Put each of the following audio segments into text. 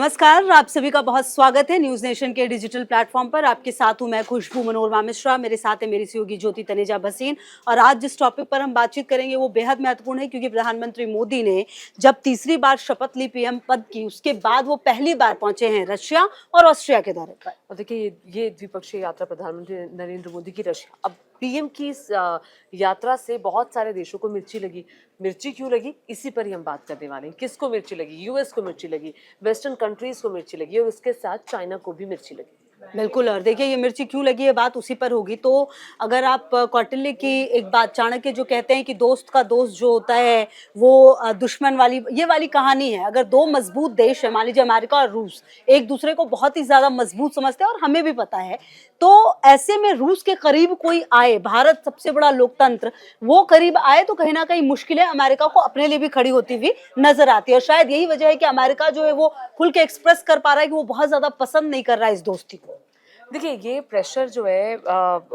नमस्कार, आप सभी का बहुत स्वागत है न्यूज नेशन के डिजिटल प्लेटफॉर्म पर। आपके साथ हूं मैं खुशबू मनोरमा मिश्रा, मेरे साथ है मेरी सहयोगी ज्योति तनेजा भसीन। और आज जिस टॉपिक पर हम बातचीत करेंगे वो बेहद महत्वपूर्ण है, क्योंकि प्रधानमंत्री मोदी ने जब तीसरी बार शपथ ली पीएम पद की, उसके बाद वो पहली बार पहुंचे हैं रशिया और ऑस्ट्रिया के दौरे पर। और देखिए ये द्विपक्षीय यात्रा प्रधानमंत्री नरेंद्र मोदी की रशिया, अब पीएम की इस यात्रा से बहुत सारे देशों को मिर्ची लगी। मिर्ची क्यों लगी, इसी पर ही हम बात करने वाले हैं। किसको मिर्ची लगी? यूएस को मिर्ची लगी, वेस्टर्न कंट्रीज को मिर्ची लगी और उसके साथ चाइना को भी मिर्ची लगी। बिल्कुल। और देखिए ये मिर्ची क्यों लगी है, बात उसी पर होगी। तो अगर आप कौटिल्य की एक बात, चाणक्य जो कहते हैं कि दोस्त का दोस्त जो होता है वो दुश्मन वाली, ये वाली कहानी है। अगर दो मजबूत देश है, मान लीजिए अमेरिका और रूस, एक दूसरे को बहुत ही ज्यादा मजबूत समझते हैं और हमें भी पता है, तो ऐसे में रूस के करीब कोई आए, भारत सबसे बड़ा लोकतंत्र, वो करीब आए तो कहीं ना कहीं मुश्किलें अमेरिका को अपने लिए भी खड़ी होती हुई नजर आती है। और शायद यही वजह है कि अमेरिका जो है वो खुल के एक्सप्रेस कर पा रहा है कि वो बहुत ज्यादा पसंद नहीं कर रहा है इस दोस्ती को। देखिए ये प्रेशर जो है,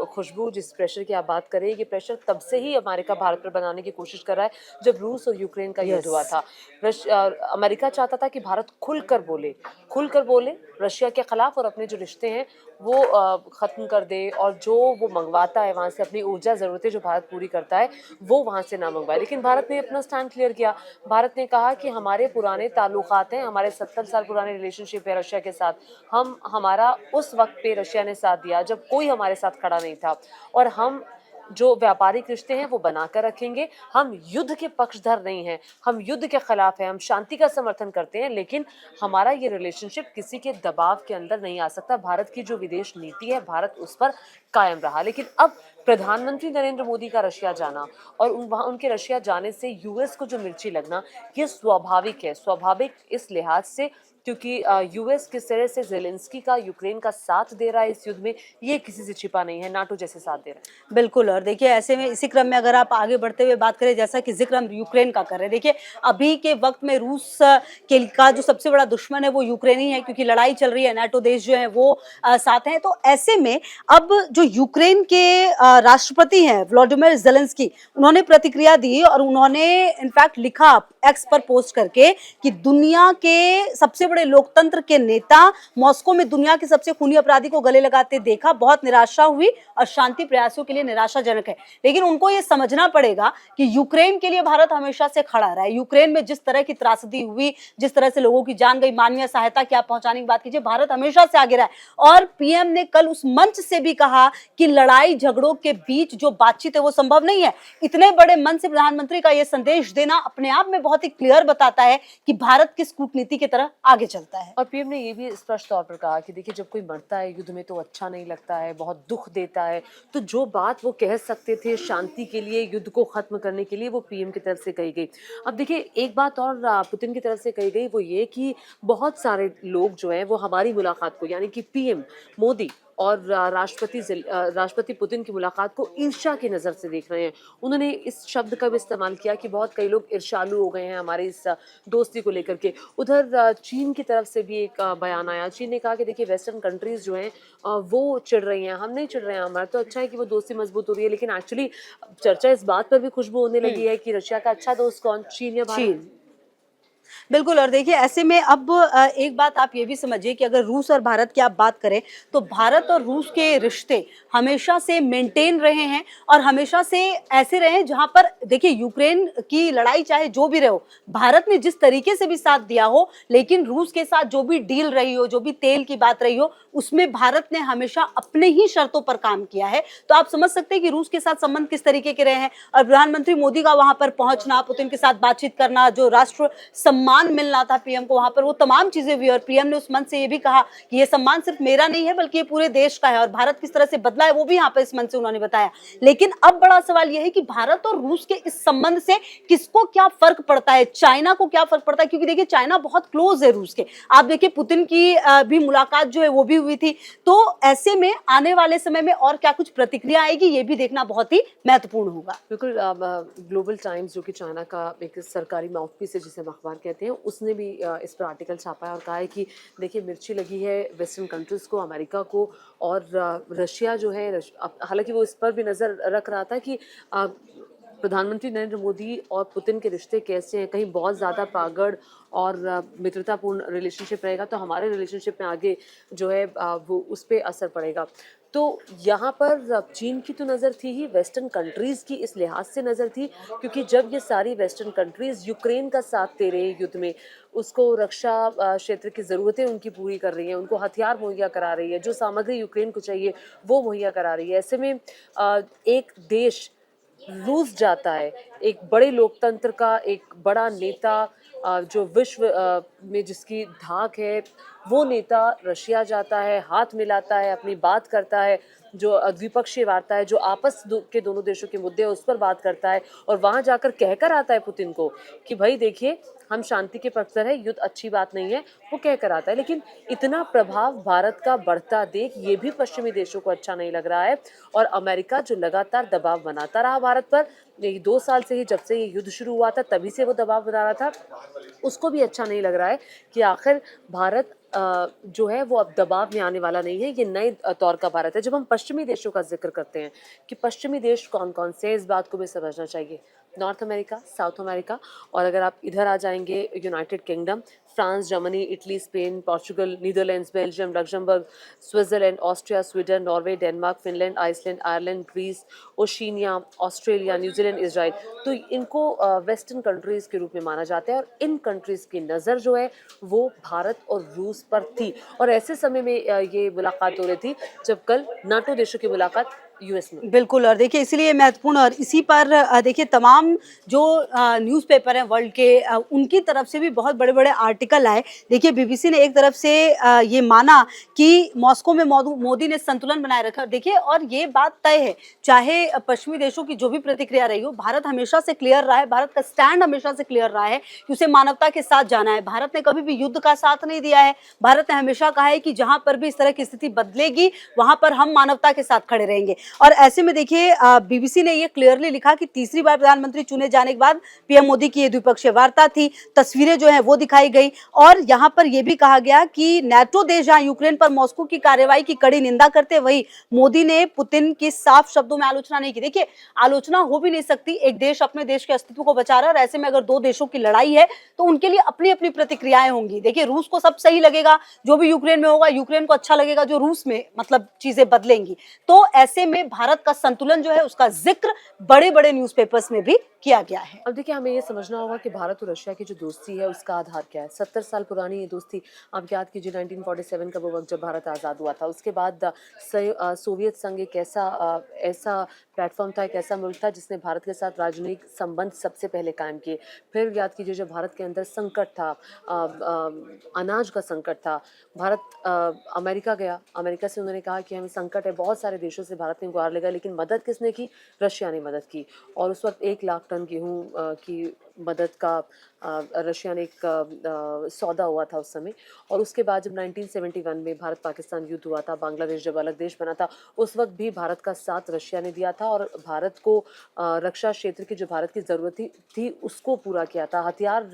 खुशबू, जिस प्रेशर की आप बात कर रही है, ये प्रेशर तब से ही अमेरिका भारत पर बनाने की कोशिश कर रहा है जब रूस और यूक्रेन का युद्ध हुआ था। अमेरिका चाहता था कि भारत खुलकर बोले रशिया के खिलाफ और अपने जो रिश्ते हैं वो खत्म कर दे, और जो वो मंगवाता है वहाँ से, अपनी ऊर्जा ज़रूरतें जो भारत पूरी करता है वो वहाँ से ना मंगवाए। लेकिन भारत ने अपना स्टैंड क्लियर किया। भारत ने कहा कि हमारे पुराने ताल्लुकात हैं, हमारे 70 साल पुराने रिलेशनशिप है रशिया के साथ। हमारा उस वक्त पे रशिया ने साथ दिया जब कोई हमारे साथ खड़ा नहीं था, और हम जो व्यापारिक रिश्ते हैं वो बनाकर रखेंगे। हम युद्ध के पक्षधर नहीं हैं, हम युद्ध के खिलाफ हैं, हम शांति का समर्थन करते हैं, लेकिन हमारा ये रिलेशनशिप किसी के दबाव के अंदर नहीं आ सकता। भारत की जो विदेश नीति है, भारत उस पर कायम रहा। लेकिन अब प्रधानमंत्री नरेंद्र मोदी का रशिया जाना और वहाँ उनके रशिया जाने से यूएस को जो मिर्ची लगना, ये स्वाभाविक है। स्वाभाविक इस लिहाज से क्योंकि यूएस किस तरह से जेलेंस्की का यूक्रेन का साथ दे रहा है इस युद्ध में, ये किसी से छिपा नहीं है। नाटो जैसे साथ दे रहा है। बिल्कुल। और देखिए ऐसे में इसी क्रम में अगर आप आगे बढ़ते हुए बात करें, जैसा कि जिक्र हम यूक्रेन का कर रहे हैं, देखिए अभी के वक्त में रूस के का जो सबसे बड़ा दुश्मन है वो यूक्रेन ही है, क्योंकि लड़ाई चल रही है, नाटो देश जो है वो साथ हैं। तो ऐसे में अब जो यूक्रेन के राष्ट्रपति हैं व्लादिमीर जेलेंस्की, उन्होंने प्रतिक्रिया दी और उन्होंने इनफैक्ट लिखा एक्स पर पोस्ट करके कि दुनिया के सबसे बड़े लोकतंत्र के नेता मॉस्को में दुनिया के सबसे खूनी अपराधी को गले लगाते देखा, बहुत निराशा हुई और शांति प्रयासों के लिए निराशाजनक है। लेकिन उनको ये समझना पड़ेगा कि यूक्रेन के लिए भारत हमेशा से खड़ा रहा है। यूक्रेन में जिस तरह की त्रासदी हुई, जिस तरह से लोगों की जान गई, मानवीय सहायता क्या पहुंचाने की बात कीजिए, भारत हमेशा से आगे रहा है। और पीएम ने कल उस मंच से भी कहा कि लड़ाई झगड़ों के बीच जो बातचीत है वो संभव नहीं है। इतने बड़े मन से प्रधानमंत्री का यह संदेश देना अपने आप में बहुत ही क्लियर बताता है कि भारत किस कूटनीति की तरह आगे चलता है। और पीएम ने ये भी स्पष्ट तौर पर कहा कि देखिए, जब कोई मरता है युद्ध में तो अच्छा नहीं लगता है, बहुत दुख देता है। तो जो बात वो कह सकते थे शांति के लिए, युद्ध को खत्म करने के लिए, वो पीएम की तरफ से कही गई। अब देखिए एक बात और पुतिन की तरफ से कही गई, वो ये कि बहुत सारे लोग जो हैं वो हमारी मुलाकात को, यानी कि पीएम मोदी और राष्ट्रपति पुतिन की मुलाकात को ईर्ष्या की नज़र से देख रहे हैं। उन्होंने इस शब्द का भी इस्तेमाल किया कि बहुत कई लोग ईर्ष्यालु हो गए हैं हमारी इस दोस्ती को लेकर के। उधर चीन की तरफ से भी एक बयान आया। चीन ने कहा कि देखिए वेस्टर्न कंट्रीज जो हैं वो चिढ़ रही हैं, हम नहीं चिढ़ रहे हैं, हमारा तो अच्छा है कि वो दोस्ती मजबूत हो रही है। लेकिन एक्चुअली चर्चा इस बात पर भी खुशबू होने लगी है कि रशिया का अच्छा दोस्त कौन, चीन या भारत? बिल्कुल। और देखिए ऐसे में अब एक बात आप ये भी समझिए कि अगर रूस और भारत की आप बात करें तो भारत और रूस के रिश्ते हमेशा से मेंटेन रहे हैं और हमेशा से ऐसे रहे हैं जहां पर देखिए यूक्रेन की लड़ाई चाहे जो भी रहे हो, भारत ने जिस तरीके से भी साथ दिया हो, लेकिन रूस के साथ जो भी डील रही हो, जो भी तेल की बात रही हो, उसमें भारत ने हमेशा अपने ही शर्तों पर काम किया है। तो आप समझ सकते हैं कि रूस के साथ संबंध किस तरीके के रहे हैं। और प्रधानमंत्री मोदी का वहां पर पहुंचना, पुतिन के साथ बातचीत करना, जो राष्ट्र सम्मान मिलना था पीएम को वहां पर, वो तमाम चीजें हुई। और पीएम ने उस मंच से ये भी कहा कि ये सम्मान सिर्फ मेरा नहीं है बल्कि ये पूरे देश का है, और भारत किस तरह से बदला है वो भी यहाँ पर इस मंच से उन्होंने बताया। लेकिन अब बड़ा सवाल यह है कि भारत और रूस के इस संबंध से किसको क्या फर्क पड़ता है, चाइना को क्या फर्क पड़ता है, क्योंकि देखिए चाइना बहुत क्लोज है रूस के। आप देखिए पुतिन की भी मुलाकात जो है वो भी हुई थी। तो ऐसे में आने वाले समय में और क्या कुछ प्रतिक्रिया आएगी, ये भी देखना बहुत ही महत्वपूर्ण होगा। बिल्कुल। ग्लोबल टाइम्स, जो कि चाइना का एक सरकारी माउथपीस है जिसे हम अखबार कहते हैं, उसने भी इस पर आर्टिकल छापा है और कहा है कि देखिए मिर्ची लगी है वेस्टर्न कंट्रीज़ को, अमेरिका को, और रशिया जो है, हालांकि वो इस पर भी नज़र रख रहा था कि प्रधानमंत्री नरेंद्र मोदी और पुतिन के रिश्ते कैसे हैं, कहीं बहुत ज़्यादा पागड़ और मित्रतापूर्ण रिलेशनशिप रहेगा तो हमारे रिलेशनशिप में आगे जो है वो उस पे असर पड़ेगा। तो यहाँ पर चीन की तो नज़र थी ही, वेस्टर्न कंट्रीज़ की इस लिहाज से नज़र थी क्योंकि जब ये सारी वेस्टर्न कंट्रीज़ यूक्रेन का साथ दे रही है युद्ध में, उसको रक्षा क्षेत्र की ज़रूरतें उनकी पूरी कर रही हैं, उनको हथियार मुहैया करा रही है, जो सामग्री यूक्रेन को चाहिए वो मुहैया करा रही है। ऐसे में एक देश रूस जाता है, एक बड़े लोकतंत्र का एक बड़ा नेता जो विश्व में जिसकी धाक है, वो नेता रशिया जाता है, हाथ मिलाता है, अपनी बात करता है, जो द्विपक्षीय वार्ता है, जो के दोनों देशों के मुद्दे हैं उस पर बात करता है और वहाँ जाकर कहकर आता है पुतिन को कि भाई देखिए हम शांति के पक्षधर है, युद्ध अच्छी बात नहीं है, वो कहकर आता है। लेकिन इतना प्रभाव भारत का बढ़ता देख ये भी पश्चिमी देशों को अच्छा नहीं लग रहा है और अमेरिका जो लगातार दबाव बनाता रहा भारत पर, यही 2 साल से ही जब से ये युद्ध शुरू हुआ था तभी से वो दबाव बना रहा था, उसको भी अच्छा नहीं लग रहा है कि आखिर भारत जो है वो अब दबाव में आने वाला नहीं है, ये नए दौर का भारत है। जब हम पश्चिमी देशों का जिक्र करते हैं कि पश्चिमी देश कौन कौन से, इस बात को भी समझना चाहिए। नॉर्थ अमेरिका, साउथ अमेरिका, और अगर आप इधर आ जाएंगे United Kingdom, France, Germany, Italy, Spain, Portugal, Netherlands, Belgium, Luxembourg, Switzerland, Austria, Sweden, Norway, Denmark, Finland, Iceland, Ireland, Greece, Oceania, Australia, New Zealand, Israel, तो इनको वेस्टर्न कंट्रीज़ के रूप में माना जाता है और इन कंट्रीज़ की नज़र जो है वो भारत और रूस पर थी और ऐसे समय में ये मुलाकात हो रही थी जब कल नाटो देशों की मुलाकात यूएस में। बिल्कुल, और देखिए इसीलिए महत्वपूर्ण, और इसी पर देखिए तमाम जो न्यूज़पेपर हैं वर्ल्ड के, उनकी तरफ से भी बहुत बड़े-बड़े आर्टिकल आए। देखिए बीबीसी ने एक तरफ से ये माना कि मॉस्को में मोदी ने संतुलन बनाए रखा। देखिए और ये बात तय है, चाहे पश्चिमी देशों की जो भी प्रतिक्रिया रही हो, भारत हमेशा से क्लियर रहा है, भारत का स्टैंड हमेशा से क्लियर रहा है कि उसे मानवता के साथ जाना है। भारत ने कभी भी युद्ध का साथ नहीं दिया है। भारत ने हमेशा कहा है कि जहाँ पर भी इस तरह की स्थिति बदलेगी, वहाँ पर हम मानवता के साथ खड़े रहेंगे। और ऐसे में देखिए बीबीसी ने ये क्लियरली लिखा कि तीसरी बार प्रधानमंत्री चुने जाने के बाद पीएम मोदी की ये द्विपक्षीय वार्ता थी, तस्वीरें जो हैं वो दिखाई गई और यहाँ पर यह भी कहा गया कि नाटो देश जहां यूक्रेन पर मॉस्को की कार्रवाई की कड़ी निंदा करते, वही मोदी ने पुतिन की साफ शब्दों में आलोचना नहीं की। देखिए आलोचना हो भी नहीं सकती, एक देश अपने देश के अस्तित्व को बचा रहा है और ऐसे में अगर दो देशों की लड़ाई है तो उनके लिए अपनी अपनी प्रतिक्रियाएं होंगी। देखिए रूस को सब सही लगेगा जो भी यूक्रेन में होगा, यूक्रेन को अच्छा लगेगा जो रूस में, मतलब चीजें बदलेंगी। तो ऐसे में भारत का संतुलन जो है उसका जिक्र बड़े बड़े न्यूज़पेपर्स में भी किया गया है। अब देखिए हमें ये समझना होगा कि भारत और रशिया की जो दोस्ती है उसका आधार क्या है। 70 साल पुरानी ये दोस्ती, आप याद कीजिए 1947 का वो वक्त जब भारत आज़ाद हुआ था, उसके बाद सोवियत संघ एक ऐसा प्लेटफॉर्म था, एक ऐसा मुल्क था जिसने भारत के साथ राजनयिक संबंध सबसे पहले कायम किए। फिर याद कीजिए जब भारत के अंदर संकट था, अनाज का संकट था, भारत अमेरिका गया, अमेरिका से उन्होंने कहा कि हमें संकट है, बहुत सारे देशों से भारत ने गुहार लगाई, लेकिन मदद किसने की? रशिया ने मदद की। और उस वक्त 1 लाख टन गेहूं की मदद का रशिया ने एक सौदा हुआ था उस समय। और उसके बाद जब 1971 में भारत पाकिस्तान युद्ध हुआ था, बांग्लादेश जब अलग देश बना था, उस वक्त भी भारत का साथ रशिया ने दिया था और भारत को रक्षा क्षेत्र की जो भारत की ज़रूरत थी उसको पूरा किया था, हथियार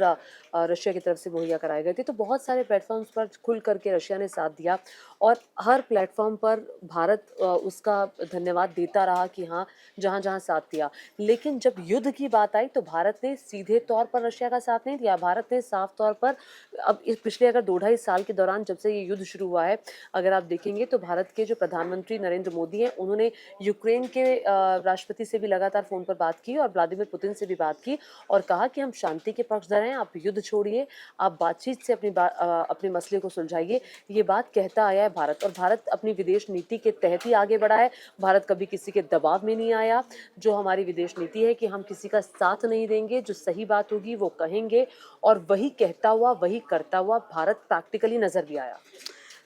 रशिया की तरफ से मुहैया कराए गए थे। तो बहुत सारे प्लेटफॉर्म्स पर खुल करके रशिया ने साथ दिया और हर प्लेटफॉर्म पर भारत उसका धन्यवाद देता रहा कि हाँ जहाँ जहाँ साथ दिया। लेकिन जब युद्ध की बात आई तो भारत ने सीधे तौर पर रशिया का साथ नहीं दिया। भारत ने साफ तौर पर अब इस पिछले अगर 2-2.5 साल के दौरान जब से ये युद्ध शुरू हुआ है, अगर आप देखेंगे तो भारत के जो प्रधानमंत्री नरेंद्र मोदी हैं उन्होंने यूक्रेन के राष्ट्रपति से भी लगातार फ़ोन पर बात की और व्लादिमीर पुतिन से भी बात की और कहा कि हम शांति के पक्षधर हैं, आप युद्ध छोड़िए, आप बातचीत से अपने मसले को सुलझाइए। ये बात कहता आया है भारत, और भारत अपनी विदेश नीति के तहत ही आगे बढ़ा है। भारत कभी किसी के दबाव में नहीं आया। जो हमारी विदेश नीति है कि हम किसी का साथ नहीं देंगे, जो सही बात होगी वो कहेंगे, और वही कहता हुआ वही करता हुआ भारत प्रैक्टिकली नजर भी आया।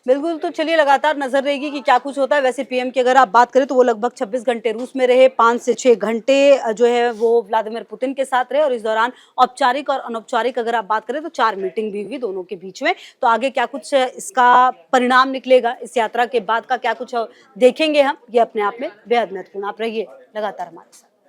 बिल्कुल, तो चलिए लगातार नजर रहेगी कि क्या कुछ होता है। वैसे पीएम की अगर आप बात करें तो वो लगभग 26 घंटे रूस में रहे, 5 से 6 घंटे जो है वो व्लादिमीर पुतिन के साथ रहे और इस दौरान औपचारिक और अनौपचारिक अगर आप बात करें तो 4 मीटिंग भी हुई दोनों के बीच में। तो आगे क्या कुछ इसका परिणाम निकलेगा, इस यात्रा के बाद का क्या कुछ देखेंगे हम, ये अपने आप में बेहद महत्वपूर्ण। आप रहिए लगातार हमारे साथ।